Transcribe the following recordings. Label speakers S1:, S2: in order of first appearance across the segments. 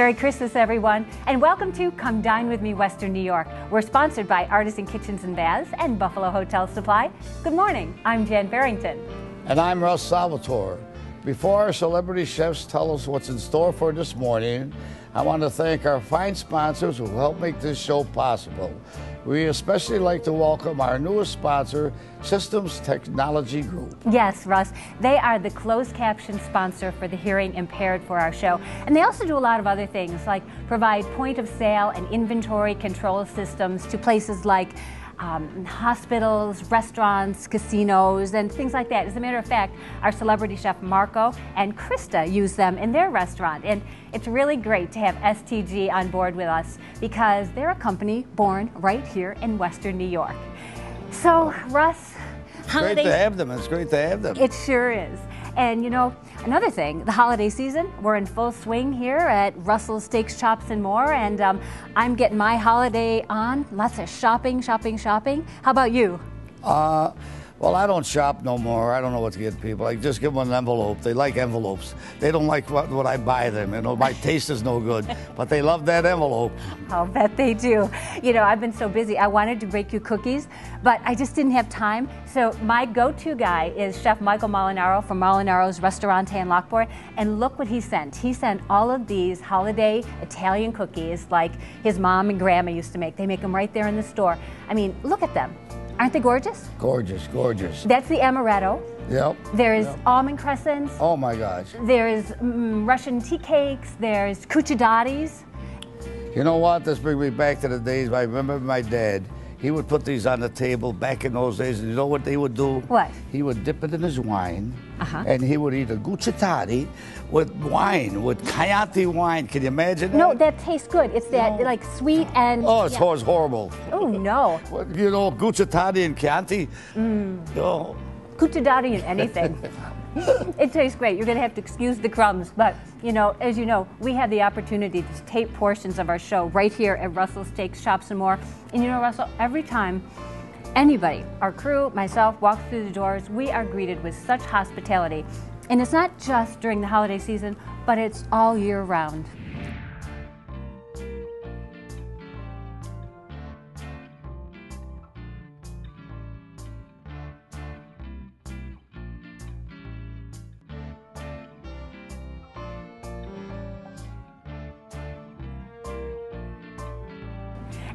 S1: Merry Christmas, everyone, and welcome to Come Dine With Me, Western New York. We're sponsored by Artisan Kitchens and Baths and Buffalo Hotel Supply. Good morning, I'm Jan Farrington.
S2: And I'm Russ Salvatore. Before our celebrity chefs tell us what's in store for this morning, I want to thank our fine sponsors who help make this show possible. We especially like to welcome our newest sponsor, Systems Technology Group.
S1: Yes, Russ, they are the closed caption sponsor for the hearing impaired for our show. And they also do a lot of other things, like provide point of sale and inventory control systems to places like hospitals, restaurants, casinos, and things like that. As a matter of fact, our celebrity chef Marco and Krista use them in their restaurant. And it's really great to have STG on board with us because they're a company born right here in Western New York. So, Russ,
S2: Great to have them. It's great to have them.
S1: It sure is. And you know, another thing, the holiday season, we're in full swing here at Russell's Steaks, Chops, and More, and I'm getting my holiday on. Lots of shopping. How about you?
S2: Well, I don't shop no more. I don't know what to get people. I just give them an envelope. They like envelopes. They don't like what I buy them. You know, my taste is no good, but they love that envelope.
S1: I'll bet they do. You know, I've been so busy. I wanted to bake you cookies, but I just didn't have time. So my go-to guy is Chef Michael Molinaro from Molinaro's Restaurante in Lockport, and look what he sent. He sent all of these holiday Italian cookies like his mom and grandma used to make. They make them right there in the store. I mean, look at them. Aren't they gorgeous?
S2: Gorgeous, gorgeous.
S1: That's the amaretto.
S2: Yep.
S1: There's almond crescents.
S2: Oh my gosh.
S1: There's Russian tea cakes. There's cucciadatis.
S2: You know what? This brings me back to the days. I remember my dad. He would put these on the table back in those days, and you know what they would do?
S1: What?
S2: He would dip it in his wine, and he would eat a gucciatati with wine, with Chianti wine. Can you imagine that?
S1: No, that tastes good. It's that like sweet and...
S2: Oh, it's horrible.
S1: Oh, no.
S2: You know, gucciatati and Chianti? Oh.
S1: Cucciadati and anything. It tastes great. You're going to have to excuse the crumbs, but you know, as you know, we have the opportunity to tape portions of our show right here at Russell's Steaks, Chops, and More. And you know, Russell, every time anybody, our crew, myself, walks through the doors, we are greeted with such hospitality. And it's not just during the holiday season, but it's all year round.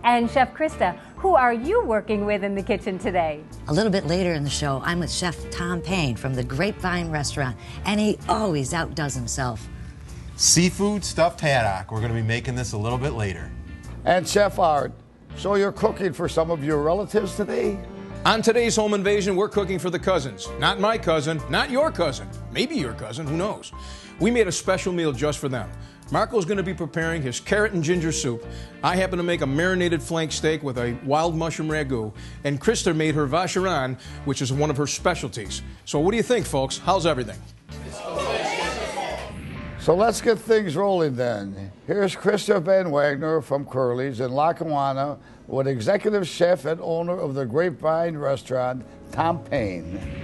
S1: And Chef Krista, who are you working with in the kitchen today?
S3: A little bit later in the show, I'm with Chef Tom Payne from the Grapevine Restaurant, and he always outdoes himself.
S4: Seafood stuffed haddock. We're going to be making this a little bit later.
S2: And Chef Art, so you're cooking for some of your relatives today?
S5: On today's Home Invasion, we're cooking for the cousins. Not my cousin, not your cousin, maybe your cousin, who knows. We made a special meal just for them. Marco's going to be preparing his carrot and ginger soup. I happen to make a marinated flank steak with a wild mushroom ragu. And Krista made her vacherin, which is one of her specialties. So what do you think, folks? How's everything?
S2: So let's get things rolling then. Here's Krista Van Wagner from Curly's in Lackawanna with executive chef and owner of the Grapevine Restaurant, Tom Payne.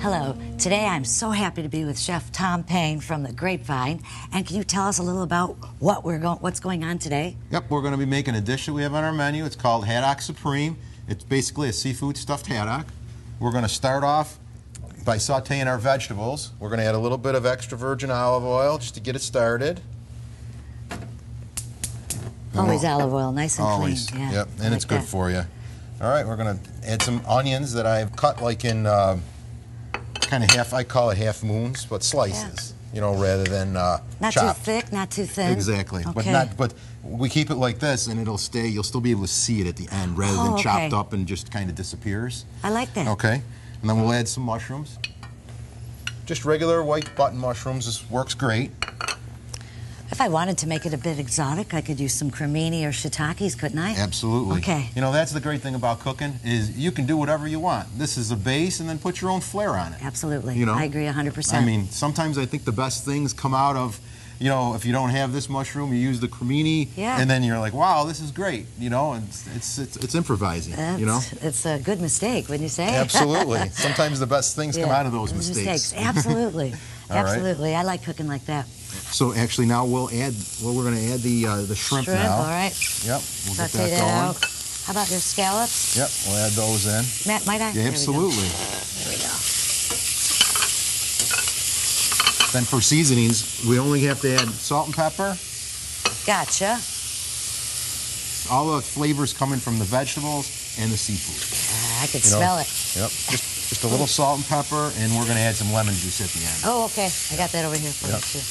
S3: Hello. Today I'm so happy to be with Chef Tom Payne from the Grapevine. And can you tell us a little about what's going on today?
S4: Yep, we're going to be making a dish that we have on our menu. It's called Haddock Supreme. It's basically a seafood stuffed haddock. We're going to start off by sauteing our vegetables. We're going to add a little bit of extra virgin olive oil just to get it started.
S3: Always olive oil, nice and
S4: always
S3: clean. Yeah,
S4: yep, and it's good for you. All right, we're going to add some onions that I've cut like in kind of half, I call it half moons, but slices, you know, rather than
S3: not
S4: chopped.
S3: Too thick, not too thin.
S4: Exactly,
S3: Okay.
S4: but we keep it like this, and it'll stay. You'll still be able to see it at the end, rather than chopped up and just kind of disappears.
S3: I like that.
S4: Okay, and then we'll add some mushrooms. Just regular white button mushrooms. This works great.
S3: If I wanted to make it a bit exotic, I could use some cremini or shiitakes, couldn't I?
S4: Absolutely.
S3: Okay.
S4: You know, that's the great thing about cooking is you can do whatever you want. This is a base, and then put your own flair on it.
S3: Absolutely.
S4: You know?
S3: I agree 100%.
S4: I mean, sometimes I think the best things come out of, you know, if you don't have this mushroom, you use the cremini, and then you're like, wow, this is great, you know, and it's improvising, you know?
S3: It's a good mistake, wouldn't you say?
S4: Absolutely. Sometimes the best things come out of those mistakes.
S3: Absolutely.
S4: All right.
S3: Absolutely. I like cooking like that.
S4: So actually now we're going to add the shrimp now.
S3: All right.
S4: Yep, we'll get
S3: Saute
S4: that going.
S3: out. How about your scallops?
S4: Yep, we'll add those in.
S3: Matt, might I?
S4: Yeah, absolutely.
S3: There we go.
S4: Then for seasonings, we only have to add salt and pepper.
S3: Gotcha.
S4: All the flavors coming from the vegetables and the seafood.
S3: I could smell it.
S4: Yep, just a little salt and pepper, and we're going to add some lemon juice at the end.
S3: Oh, okay. I got that over here for
S4: Yep.
S3: you, too.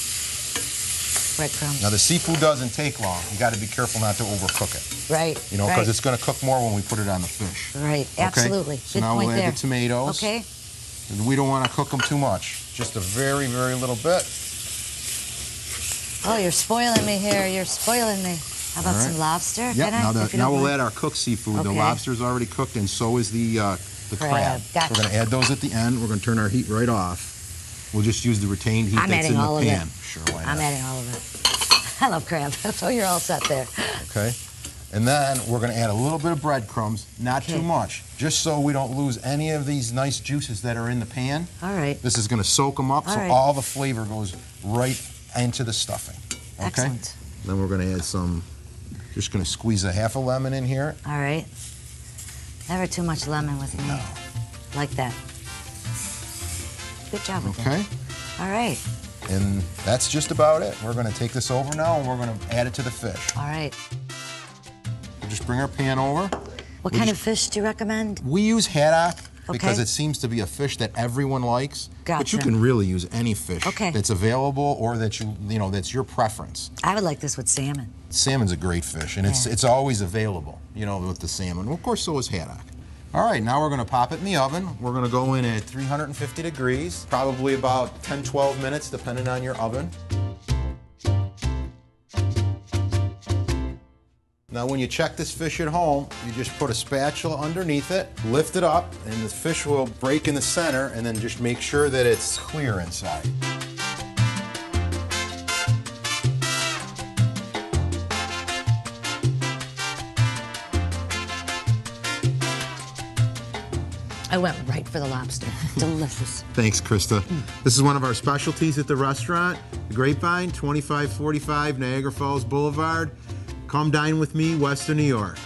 S3: Breadcrumbs.
S4: Now the seafood doesn't take long. You got to be careful not to overcook it.
S3: Right.
S4: You know, because it's going to cook more when we put it on the fish.
S3: Right.
S4: Okay?
S3: Absolutely.
S4: So
S3: Good
S4: now
S3: point
S4: we'll
S3: there.
S4: add the tomatoes.
S3: Okay.
S4: And we don't want to cook them too much. Just a very, very little bit.
S3: Oh, you're spoiling me here. You're spoiling me. How about some lobster?
S4: Yep.
S3: Can I?
S4: Now we'll add our cooked seafood. The
S3: Okay.
S4: lobster's already cooked, and so is the crab.
S3: Gotcha.
S4: We're going to add those at the end. We're going to turn our heat right off. We'll just use the retained heat
S3: I'm
S4: that's in
S3: adding
S4: the
S3: all of
S4: pan.
S3: it.
S4: Sure, why not?
S3: I'm adding all of it. I love crab, so you're all set there.
S4: Okay. And then we're going to add a little bit of breadcrumbs, not too much, just so we don't lose any of these nice juices that are in the pan.
S3: All right.
S4: This is going to soak them up so all the flavor goes right into the stuffing. Okay?
S3: Excellent.
S4: Then we're going to add some, just going to squeeze a half a lemon in here.
S3: All right. Never too much lemon with me.
S4: No.
S3: Like that. Good job with that.
S4: Okay.
S3: All right.
S4: And that's just about it. We're going to take this over now and we're going to add it to the fish.
S3: All right.
S4: We'll just bring our pan over.
S3: What kind of fish do you recommend?
S4: We use haddock because
S3: Okay.
S4: it seems to be a fish that everyone likes. But
S3: Gotcha.
S4: you can really use any fish
S3: Okay.
S4: that's available or that that's your preference.
S3: I would like this with salmon.
S4: Salmon's a great fish, and it's always available, with the salmon. Of course, so is haddock. All right, now we're going to pop it in the oven. We're going to go in at 350 degrees, probably about 10, 12 minutes, depending on your oven. Now, when you check this fish at home, you just put a spatula underneath it, lift it up, and the fish will break in the center, and then just make sure that it's clear inside.
S3: I went right for the lobster. Delicious.
S4: Thanks, Krista. This is one of our specialties at the restaurant, the Grapevine, 2545 Niagara Falls Boulevard. Come dine with me, Western New York.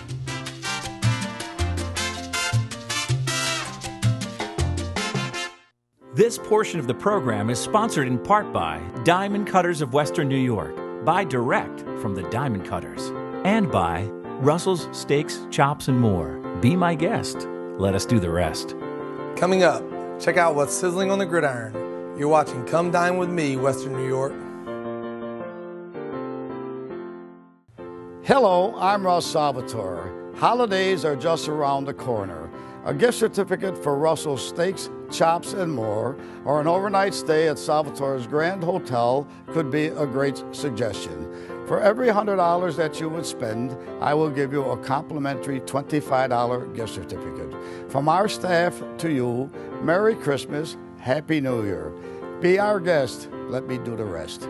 S6: This portion of the program is sponsored in part by Diamond Cutters of Western New York. Buy direct from the Diamond Cutters. And by Russell's Steaks, Chops, and More. Be my guest. Let us do the rest.
S7: Coming up, check out what's sizzling on the gridiron. You're watching Come Dine with Me, Western New York.
S2: Hello, I'm Russ Salvatore. Holidays are just around the corner. A gift certificate for Russell's Steaks, Chops, and More, or an overnight stay at Salvatore's Grand Hotel could be a great suggestion. For every $100 that you would spend, I will give you a complimentary $25 gift certificate. From our staff to you, Merry Christmas, Happy New Year. Be our guest. Let me do the rest.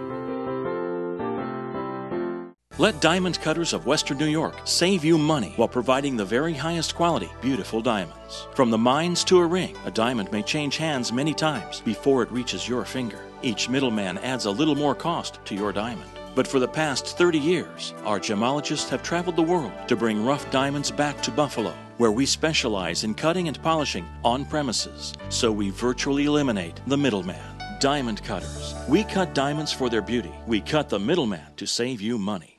S8: Let Diamond Cutters of Western New York save you money while providing the very highest quality, beautiful diamonds. From the mines to a ring, a diamond may change hands many times before it reaches your finger. Each middleman adds a little more cost to your diamond. But for the past 30 years, our gemologists have traveled the world to bring rough diamonds back to Buffalo, where we specialize in cutting and polishing on premises, so we virtually eliminate the middleman. Diamond Cutters. We cut diamonds for their beauty. We cut the middleman to save you money.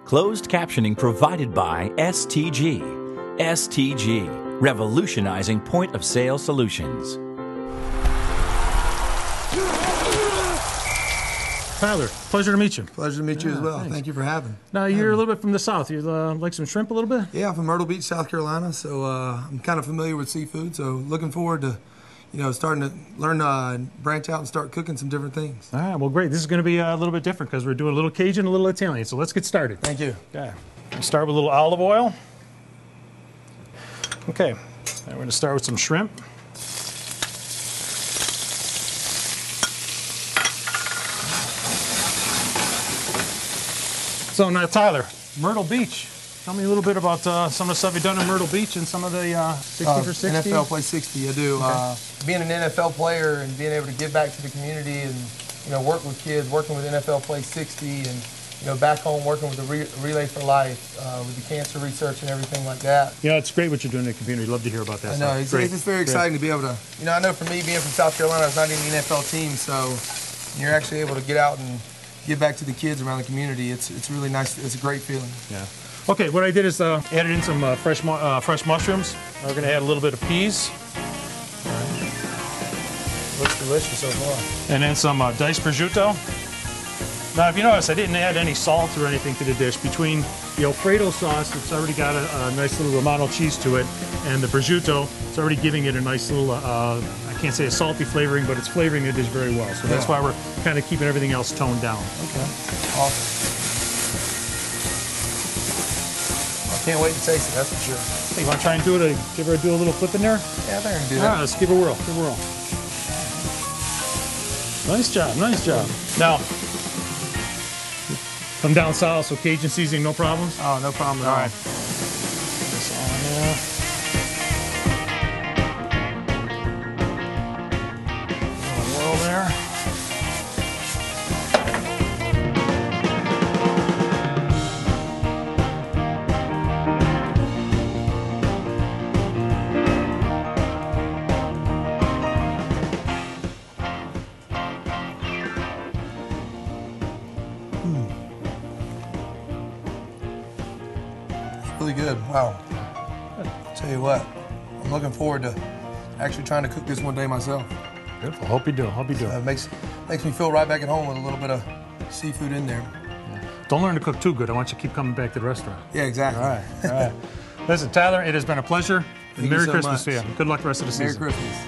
S6: Closed captioning provided by STG. STG, revolutionizing point-of-sale solutions.
S9: Tyler, pleasure to meet you.
S7: Pleasure to meet you as well.
S9: Thanks.
S7: Thank you for having me.
S9: Now, you're a little bit from the south. You like some shrimp a little bit?
S7: Yeah, I'm from Myrtle Beach, South Carolina, so I'm kind of familiar with seafood, so looking forward to, starting to learn, branch out and start cooking some different things.
S9: All right, well, great. This is going to be a little bit different because we're doing a little Cajun, a little Italian, so let's get started.
S7: Thank you.
S9: Okay. We'll start with a little olive oil. Okay, now we're going to start with some shrimp. So now, Tyler, Myrtle Beach. Tell me a little bit about some of the stuff you've done in Myrtle Beach and some of the 60 for 60.
S7: NFL Play 60, I do.
S9: Okay.
S7: Being an NFL player and being able to give back to the community and work with kids, working with NFL Play 60 and back home working with the Relay for Life, with the cancer research and everything like that.
S9: It's great what you're doing in the community. Love to hear about that.
S7: I know, it's just very exciting to be able to, I know for me being from South Carolina, I was not in the NFL team, so you're actually able to get out and give back to the kids around the community. It's really nice. It's a great feeling.
S9: Yeah. Okay, what I did is added in some fresh mushrooms. We're going to add a little bit of peas. All right.
S7: Looks delicious so far.
S9: And then some diced prosciutto. Now, if you notice, I didn't add any salt or anything to the dish. Between the Alfredo sauce, it's already got a nice little Romano cheese to it, and the prosciutto, it's already giving it a nice little, I can't say a salty flavoring, but it's flavoring the dish very well. So that's why we're kind of keeping everything else toned down.
S7: Okay, awesome. I can't wait to taste it, that's for sure.
S9: Hey, you want to try and do it? Give her a little flip in there?
S7: Yeah, I think I can do
S9: that. All right, let's give it a whirl. Give it a whirl. Nice job, nice job. Now, I'm down south, so Cajun seasoning, no problems?
S7: Oh, no problem at all.
S9: All right. Put this on there. A little whirl there.
S7: Really good. Wow. Tell you what, I'm looking forward to actually trying to cook this one day myself.
S9: Beautiful. Hope you do. Hope you do.
S7: It makes me feel right back at home with a little bit of seafood in there.
S9: Yeah. Don't learn to cook too good. I want you to keep coming back to the restaurant.
S7: Yeah, exactly.
S9: All right. All right. Listen, Tyler, it has been a pleasure.
S7: Thank
S9: Merry
S7: you so
S9: Christmas
S7: much.
S9: to you. Good luck the rest of the season.
S7: Merry Christmas.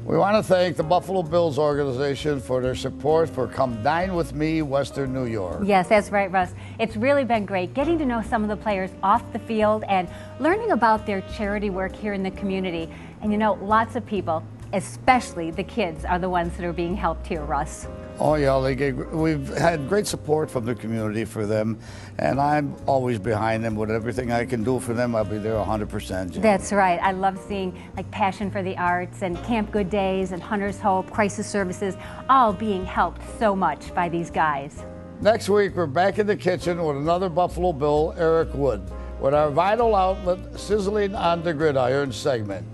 S2: We want to thank the Buffalo Bills organization for their support for Come Dine With Me, Western New York.
S1: Yes, that's right, Russ. It's really been great getting to know some of the players off the field and learning about their charity work here in the community. And lots of people, especially the kids, are the ones that are being helped here, Russ.
S2: Oh yeah, we've had great support from the community for them, and I'm always behind them with everything I can do for them. I'll be there 100%. Jen.
S1: That's right. I love seeing Passion for the Arts and Camp Good Days and Hunter's Hope, Crisis Services, all being helped so much by these guys.
S2: Next week, we're back in the kitchen with another Buffalo Bill, Eric Wood, with our Vital Outlet Sizzling on the Gridiron segment.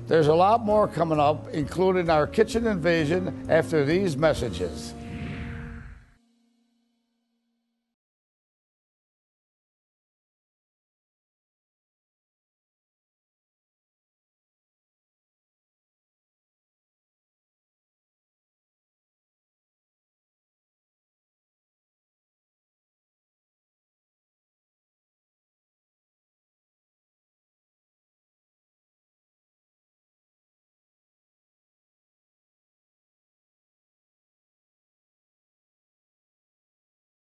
S2: There's a lot more coming up, including our kitchen invasion after these messages.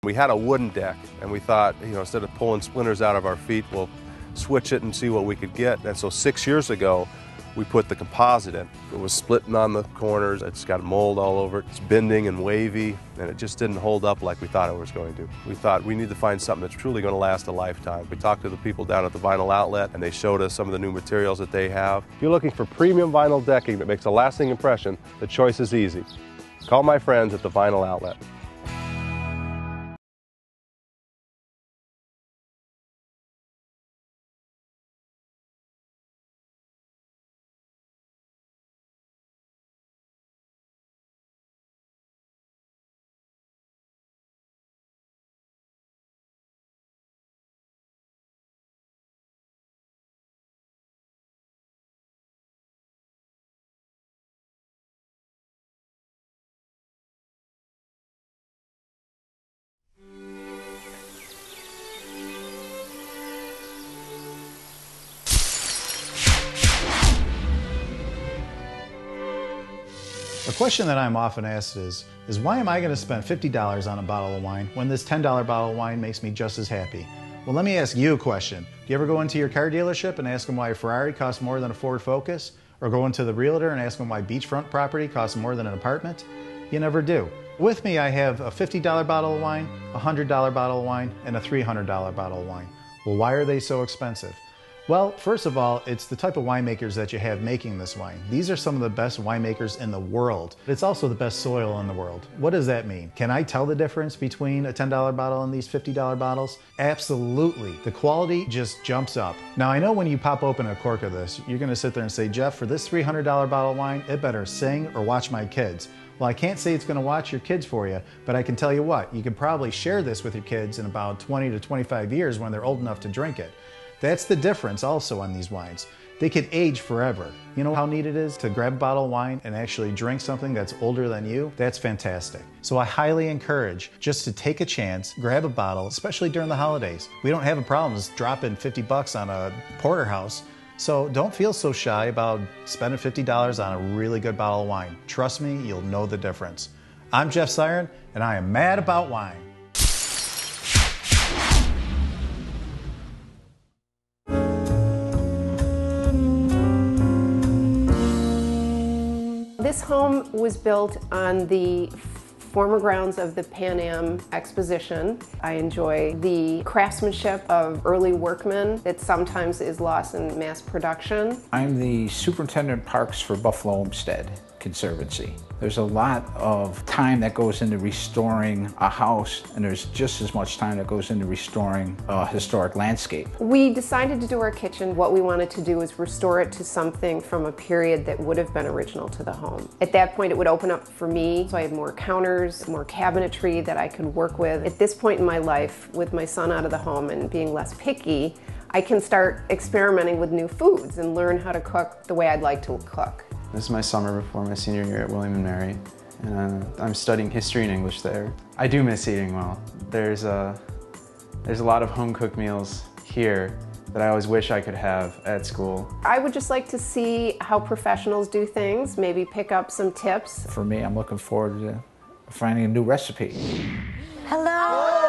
S10: We had a wooden deck, and we thought, instead of pulling splinters out of our feet, we'll switch it and see what we could get. And so 6 years ago, we put the composite in. It was splitting on the corners, it's got mold all over it, it's bending and wavy, and it just didn't hold up like we thought it was going to. We thought we need to find something that's truly going to last a lifetime. We talked to the people down at the Vinyl Outlet, and they showed us some of the new materials that they have. If you're looking for premium vinyl decking that makes a lasting impression, the choice is easy. Call my friends at the Vinyl Outlet.
S11: question that I'm often asked is why am I going to spend $50 on a bottle of wine when this $10 bottle of wine makes me just as happy? Well, let me ask you a question. Do you ever go into your car dealership and ask them why a Ferrari costs more than a Ford Focus? Or go into the realtor and ask them why beachfront property costs more than an apartment? You never do. With me, I have a $50 bottle of wine, a $100 bottle of wine, and a $300 bottle of wine. Well, why are they so expensive? Well, first of all, it's the type of winemakers that you have making this wine. These are some of the best winemakers in the world. It's also the best soil in the world. What does that mean? Can I tell the difference between a $10 bottle and these $50 bottles? Absolutely. The quality just jumps up. Now, I know when you pop open a cork of this, you're gonna sit there and say, Jeff, for this $300 bottle of wine, it better sing or watch my kids. Well, I can't say it's gonna watch your kids for you, but I can tell you what, you can probably share this with your kids in about 20 to 25 years when they're old enough to drink it. That's the difference also on these wines. They could age forever. You know how neat it is to grab a bottle of wine and actually drink something that's older than you? That's fantastic. So I highly encourage just to take a chance, grab a bottle, especially during the holidays. We don't have a problem just dropping 50 bucks on a porterhouse. So don't feel so shy about spending $50 on a really good bottle of wine. Trust me, you'll know the difference. I'm Jeff Siren, and I am mad about wine.
S12: This home was built on the former grounds of the Pan Am Exposition. I enjoy the craftsmanship of early workmen that sometimes is lost in mass production.
S13: I'm the superintendent parks for Buffalo Homestead Conservancy. There's a lot of time that goes into restoring a house, and there's just as much time that goes into restoring a historic landscape.
S12: We decided to do our kitchen. What we wanted to do was restore it to something from a period that would have been original to the home. At that point, it would open up for me, so I had more counters, more cabinetry that I could work with. At this point in my life, with my son out of the home and being less picky, I can start experimenting with new foods and learn how to cook the way I'd like to cook.
S14: This is my summer before my senior year at William & Mary, and I'm studying history and English there. I do miss eating well. There's a lot of home-cooked meals here that I always wish I could have at school.
S12: I would just like to see how professionals do things, maybe pick up some tips.
S13: For me, I'm looking forward to finding a new recipe.
S3: Hello!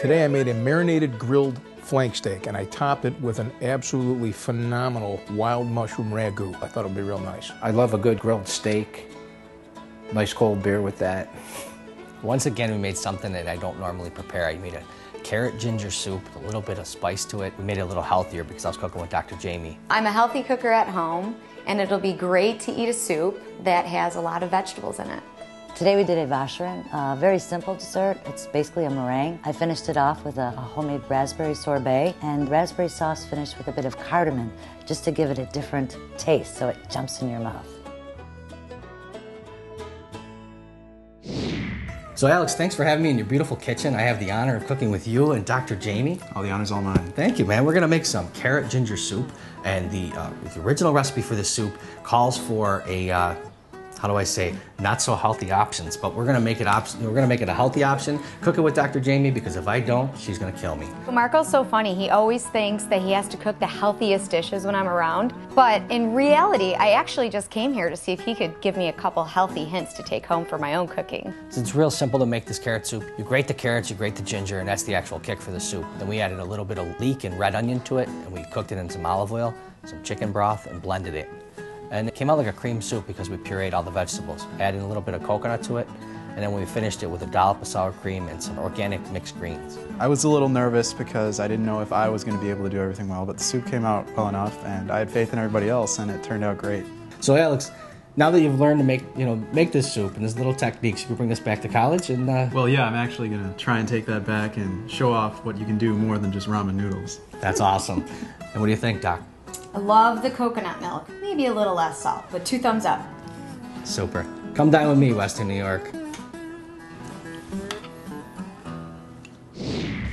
S5: Today I made a marinated grilled flank steak, and I topped it with an absolutely phenomenal wild mushroom ragu. I thought it would be real nice.
S13: I love a good grilled steak, nice cold beer with that.
S15: Once again, we made something that I don't normally prepare. I made a carrot ginger soup with a little bit of spice to it. We made it a little healthier because I was cooking with Dr. Jamie.
S16: I'm a healthy cooker at home, and it'll be great to eat a soup that has a lot of vegetables in it.
S3: Today we did a vacherin, a very simple dessert. It's basically a meringue. I finished it off with a homemade raspberry sorbet and raspberry sauce finished with a bit of cardamom just to give it a different taste so it jumps in your mouth.
S15: So Alex, thanks for having me in your beautiful kitchen. I have the honor of cooking with you and Dr. Jamie.
S14: Oh, the honor's all mine.
S15: Thank you, man. We're gonna make some carrot ginger soup, and the original recipe for this soup calls for a how do I say, not so healthy options, but we're gonna make it a healthy option. Cook it with Dr. Jamie, because if I don't, she's gonna kill me.
S16: Marco's so funny. He always thinks that he has to cook the healthiest dishes when I'm around, but in reality, I actually just came here to see if he could give me a couple healthy hints to take home for my own cooking.
S15: It's real simple to make this carrot soup. You grate the carrots, you grate the ginger, and that's the actual kick for the soup. Then we added a little bit of leek and red onion to it, and we cooked it in some olive oil, some chicken broth, and blended it. And it came out like a cream soup because we pureed all the vegetables. Added a little bit of coconut to it, and then we finished it with a dollop of sour cream and some organic mixed greens.
S14: I was a little nervous because I didn't know if I was going to be able to do everything well, but the soup came out well enough, and I had faith in everybody else, and it turned out great.
S15: So Alex, now that you've learned to make this soup and this little techniques, you can bring this back to college and...
S14: Well, yeah, I'm actually going to try and take that back and show off what you can do more than just ramen noodles.
S15: That's awesome. And what do you think, Doc?
S16: I love the coconut milk. Maybe a little less salt, but 2 thumbs up.
S15: Super. Come dine with me, Western New York.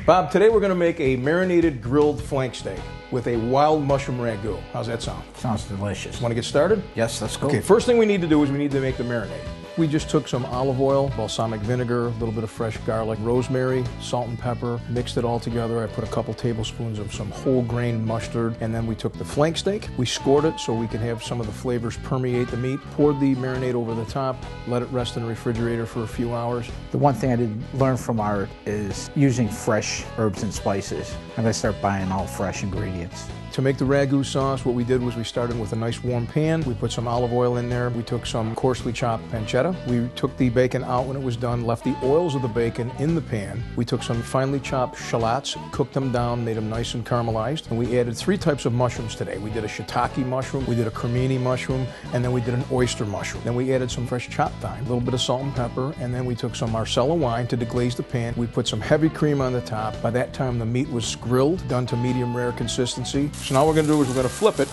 S5: Bob, today we're going to make a marinated grilled flank steak with a wild mushroom ragu. How's that sound?
S13: Sounds delicious.
S5: Want to get started?
S13: Yes, let's go.
S5: Okay, first thing we need to do is we need to make the marinade. We just took some olive oil, balsamic vinegar, a little bit of fresh garlic, rosemary, salt and pepper, mixed it all together. I put a couple tablespoons of some whole grain mustard, and then we took the flank steak. We scored it so we could have some of the flavors permeate the meat, poured the marinade over the top, let it rest in the refrigerator for a few hours.
S13: The one thing I did learn from Art is using fresh herbs and spices. I'm going to start buying all fresh ingredients.
S5: To make the ragu sauce, what we did was we started with a nice warm pan. We put some olive oil in there. We took some coarsely chopped pancetta. We took the bacon out when it was done, left the oils of the bacon in the pan. We took some finely chopped shallots, cooked them down, made them nice and caramelized. And we added 3 types of mushrooms today. We did a shiitake mushroom, we did a cremini mushroom, and then we did an oyster mushroom. Then we added some fresh chopped thyme, a little bit of salt and pepper, and then we took some Marsala wine to deglaze the pan. We put some heavy cream on the top. By that time, the meat was grilled, done to medium rare consistency. So now what we're going to do is we're going to flip it.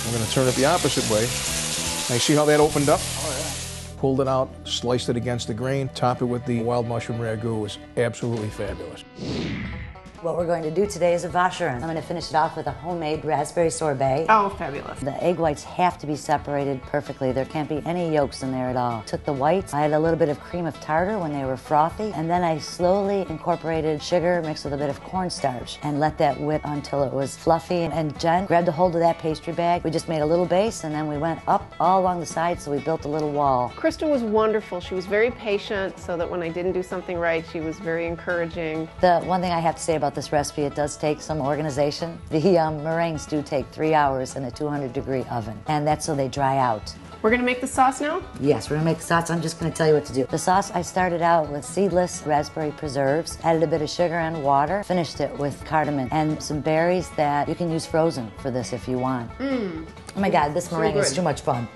S5: We're going to turn it the opposite way. Now you see how that opened up? Oh, yeah. Pulled it out, sliced it against the grain, top it with the wild mushroom ragu. It was absolutely fabulous.
S3: What we're going to do today is a vacherin. I'm going to finish it off with a homemade raspberry sorbet.
S12: Oh, fabulous.
S3: The egg whites have to be separated perfectly. There can't be any yolks in there at all. Took the whites, I had a little bit of cream of tartar when they were frothy, and then I slowly incorporated sugar mixed with a bit of cornstarch and let that whip until it was fluffy. And Jen grabbed a hold of that pastry bag. We just made a little base, and then we went up all along the sides, so we built a little wall.
S12: Krista was wonderful. She was very patient, so that when I didn't do something right, she was very encouraging.
S3: The one thing I have to say about this recipe, it does take some organization. The meringues do take 3 hours in a 200-degree oven, and that's so they dry out.
S12: We're going to make the sauce now?
S3: Yes, we're going to make the sauce. I'm just going to tell you what to do. The sauce, I started out with seedless raspberry preserves, added a bit of sugar and water, finished it with cardamom and some berries that you can use frozen for this if you want. Oh my God, this meringue is too much fun.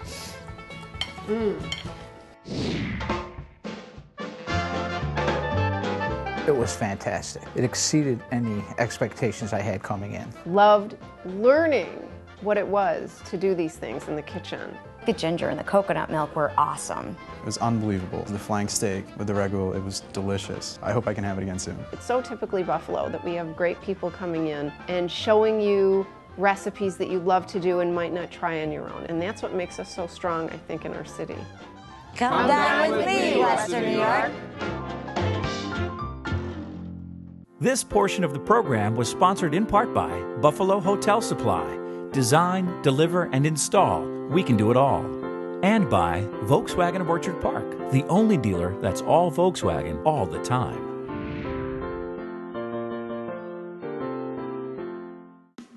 S13: It was fantastic. It exceeded any expectations I had coming in.
S12: Loved learning what it was to do these things in the kitchen.
S16: The ginger and the coconut milk were awesome.
S14: It was unbelievable. The flank steak with the ragu, it was delicious. I hope I can have it again soon.
S12: It's so typically Buffalo that we have great people coming in and showing you recipes that you love to do and might not try on your own. And that's what makes us so strong, I think, in our city.
S3: Come dine with me, Western New York.
S6: This portion of the program was sponsored in part by Buffalo Hotel Supply. Design, deliver, and install. We can do it all. And by Volkswagen of Orchard Park, the only dealer that's all Volkswagen all the time.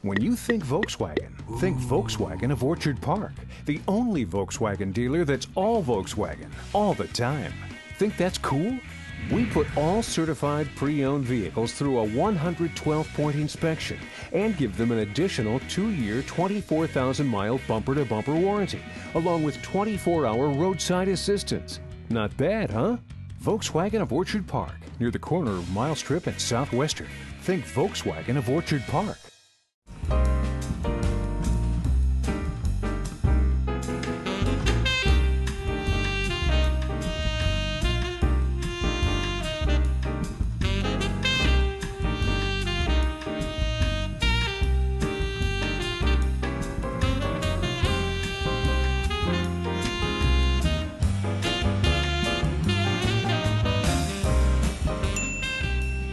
S17: When you think Volkswagen of Orchard Park, the only Volkswagen dealer that's all Volkswagen all the time. Think that's cool? We put all certified pre-owned vehicles through a 112-point inspection and give them an additional 2-year, 24,000-mile bumper-to-bumper warranty, along with 24-hour roadside assistance. Not bad, huh? Volkswagen of Orchard Park, near the corner of Mile Strip and Southwestern. Think Volkswagen of Orchard Park.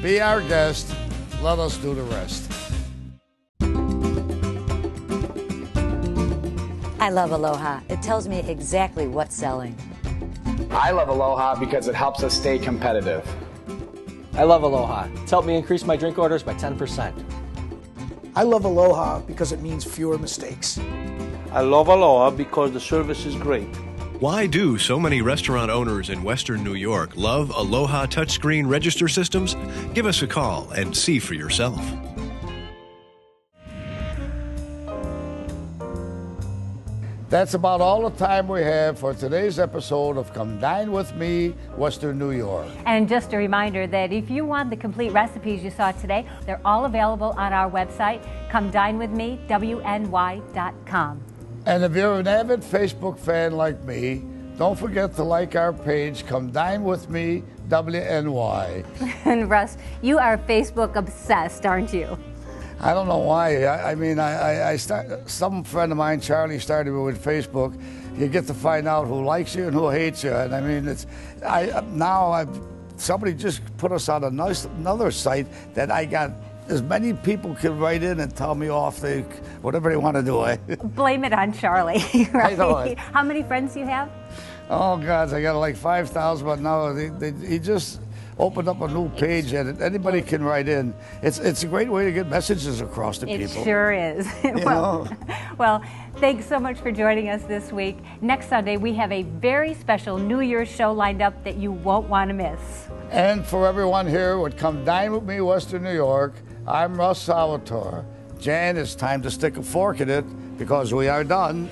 S2: Be our guest, let us do the rest.
S3: I love Aloha. It tells me exactly what's selling.
S18: I love Aloha because it helps us stay competitive.
S15: I love Aloha. It's helped me increase my drink orders by 10%.
S19: I love Aloha because it means fewer mistakes.
S20: I love Aloha because the service is great.
S21: Why do so many restaurant owners in Western New York love Aloha touchscreen register systems? Give us a call and see for yourself.
S2: That's about all the time we have for today's episode of Come Dine With Me, Western New York.
S1: And just a reminder that if you want the complete recipes you saw today, they're all available on our website, comedinewithme.wny.com.
S2: And if you're an avid Facebook fan like me, don't forget to like our page, Come Dine With Me, WNY.
S1: And Russ, you are Facebook obsessed, aren't you?
S2: I don't know why. Some friend of mine, Charlie, started me with Facebook. you get to find out who likes you and who hates you. And I mean, somebody just put us on another site that I got as many people can write in and tell me off whatever they want to do.
S1: Blame it on Charlie, right?
S2: I know it.
S1: How many friends do you have?
S2: Oh, God, I got like 5,000, but no, he just opened up a new page and anybody can write in. It's a great way to get messages across to people.
S1: It sure is. Well, thanks so much for joining us this week. Next Sunday, we have a very special New Year's show lined up that you won't want to miss.
S2: And for everyone here who would come dine with me, Western New York, I'm Russ Salvatore. Jan, it's time to stick a fork in it because we are done.